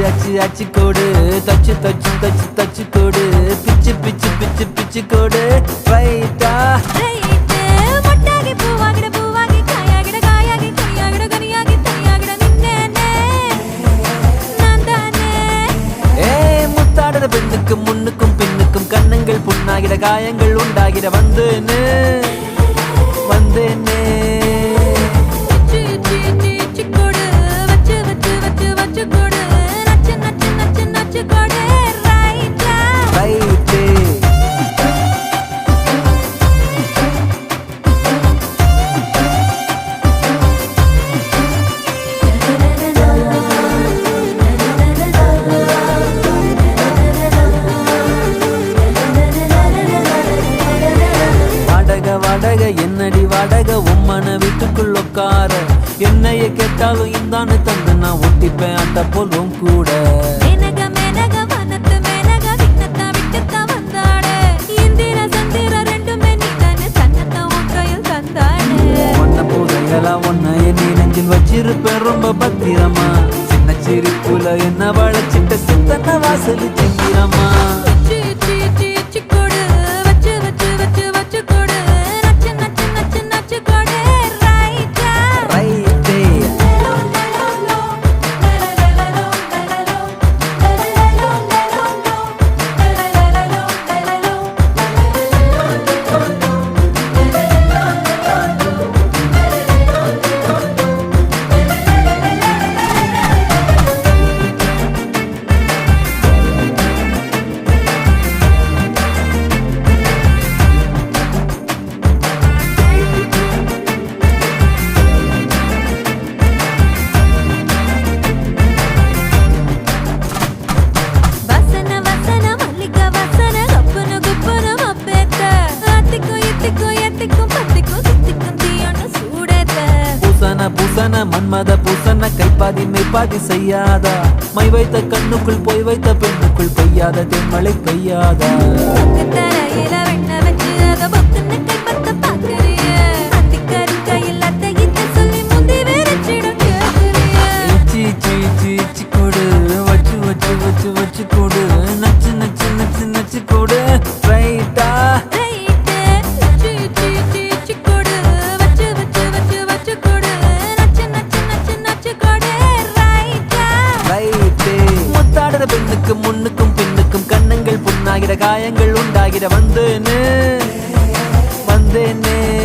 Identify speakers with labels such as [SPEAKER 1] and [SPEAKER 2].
[SPEAKER 1] அச்சு அச்சு கோடு தச்சு தச்சு தச்சு தச்சு கோடு பிச்சு பிச்சு பிச்சு பிச்சு கோடு ரைட்டா பெண்ணுக்கும் முன்னுக்கும் பின்னுக்கும் கண்ணங்கள் புண்ணாகிட காயங்கள் உண்டாகிட வந்தேனே வந்தேனே என்னடி வாடக உம்மன வீட்டுக்குள் உட்கார என்னைய கேட்டாலும் இந்தான்னு தந்து நான் ஒட்டிப்பேன் அந்த போலும் கூட ஒன்ன என்னை நெஞ்சில் வச்சிருப்பேன் ரொம்ப பத்திரமா சின்ன சிரிப்புல என்ன வளச்சிட்ட சித்தன வாசலி சிங்கிறமா பூசன மன்மத பூசன கைப்பாதி மெய்ப்பாதி செய்யாதா மை வைத்த கண்ணுக்குள் போய் வைத்த பெண்ணுக்குள் பெய்யாத தென்மழை பெய்யாதா கொடு வச்சு வச்சு வச்சு வச்சு கொடு நச்சு நச்சு நச்சு நச்சு கொடு ரைட்டா பெண்ணுக்கும் முன்னுக்கும் பின்னுக்கும் கண்ணங்கள் புண்ணாகிட காயங்கள் உண்டாகிட வந்தேனே வந்தேனே